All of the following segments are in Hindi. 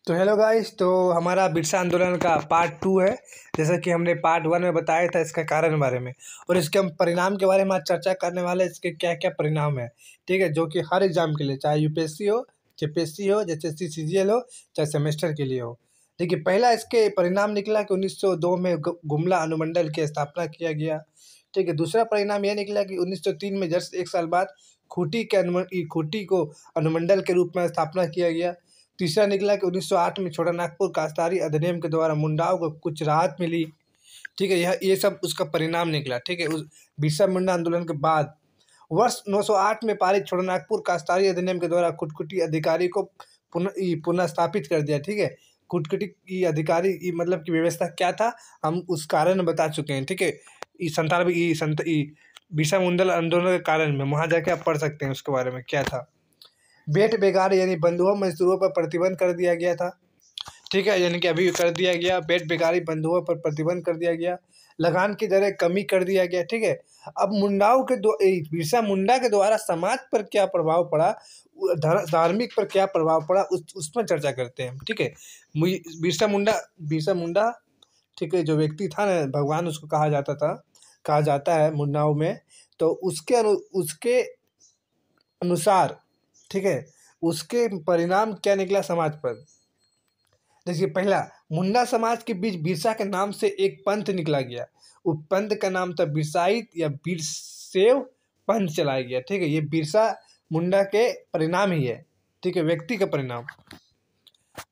तो हेलो गाइस। तो हमारा बिरसा आंदोलन का पार्ट 2 है। जैसा कि हमने पार्ट 1 में बताया था इसका कारण बारे में, और इसके हम परिणाम के बारे में आज चर्चा करने वाले हैं। इसके क्या क्या परिणाम है, ठीक है, जो कि हर एग्जाम के लिए, चाहे यूपीएससी हो, जेपीएससी हो, जैसे सीजीएल हो, चाहे सेमेस्टर के लिए हो। देखिए, पहला इसके परिणाम निकला कि 1902 में गुमला अनुमंडल की स्थापना किया गया। ठीक है। दूसरा परिणाम यह निकला कि 1903 में जस्ट एक साल बाद खूंटी को अनुमंडल के रूप में स्थापना किया गया। तीसरा निकला कि 1908 में छोटानागपुर काश्तकारी अधिनियम के द्वारा मुंडाओं को कुछ राहत मिली। ठीक है, ये सब उसका परिणाम निकला। ठीक है। उस बिरसा मुंडा आंदोलन के बाद वर्ष 908 में पारित छोटानागपुर काश्तकारी अधिनियम के द्वारा कुटकुटी अधिकारी को पुनः स्थापित कर दिया। ठीक है। कुटकुटी की अधिकारी मतलब की व्यवस्था क्या था, हम उस कारण बता चुके हैं। ठीक है। बिरसा मुंडा आंदोलन के कारण में वहाँ जाके आप पढ़ सकते हैं उसके बारे में क्या था। बेट बेगार यानी बंधुओं मजदूरों पर प्रतिबंध कर दिया गया था। ठीक है, यानी कि अभी कर दिया गया। बेट बेगारी बंधुओं पर प्रतिबंध कर दिया गया। लगान की दरें कमी कर दिया गया। ठीक है। अब बिरसा मुंडा के द्वारा समाज पर क्या प्रभाव पड़ा, धार्मिक पर क्या प्रभाव पड़ा, उसमें चर्चा करते हैं। ठीक है। बिरसा मुंडा, ठीक है, जो व्यक्ति था ना, भगवान उसको कहा जाता है मुंडाओं में। तो उसके अनुसार, ठीक है, उसके परिणाम क्या निकला समाज पर। देखिए, पहला, मुंडा समाज के बीच बिरसा के नाम से एक पंथ निकला गया। उस पंथ का नाम था बिरसाइत या बीरसेव पंथ चलाया गया। ठीक है, ये बिरसा मुंडा के परिणाम ही है। ठीक है, व्यक्ति का परिणाम,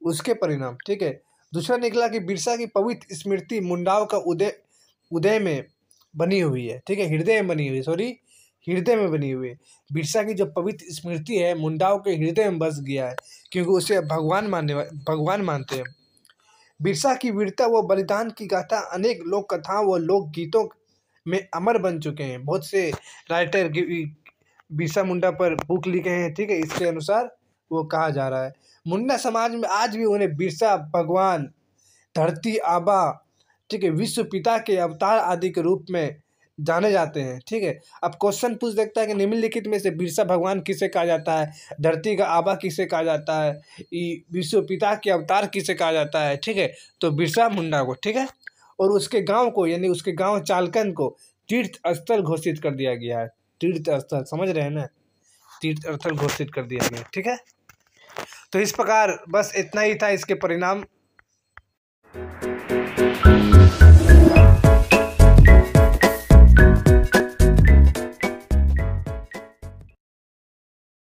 उसके परिणाम। ठीक है। दूसरा निकला कि बिरसा की पवित्र स्मृति मुंडाओं का उदय में बनी हुई है। ठीक है, हृदय में बनी हुई है, सॉरी, हृदय में बनी हुई है। बिरसा की जो पवित्र स्मृति है मुंडाओं के हृदय में बस गया है, क्योंकि उसे भगवान मानते हैं। बिरसा की वीरता व बलिदान की गाथा अनेक लोक कथाओं व लोक गीतों में अमर बन चुके हैं। बहुत से राइटर बिरसा मुंडा पर बुक लिखे हैं। ठीक है, इसके अनुसार वो कहा जा रहा है। मुंडा समाज में आज भी उन्हें बिरसा भगवान, धरती आबा, ठीक है, विश्व पिता के अवतार आदि के रूप में जाने जाते हैं। ठीक है। अब क्वेश्चन पूछ सकता है कि निम्नलिखित में से बिरसा भगवान किसे कहा जाता है, धरती का आबा किसे कहा जाता है, विश्व पिता के अवतार किसे कहा जाता है। ठीक है, तो बिरसा मुंडा को। ठीक है। और उसके गांव को, यानी उसके गांव चालकन को तीर्थ स्थल घोषित कर दिया गया है। तीर्थ स्थल, समझ रहे हैं ना, तीर्थ स्थल घोषित कर दिया गया। ठीक है। तो इस प्रकार बस इतना ही था इसके परिणाम।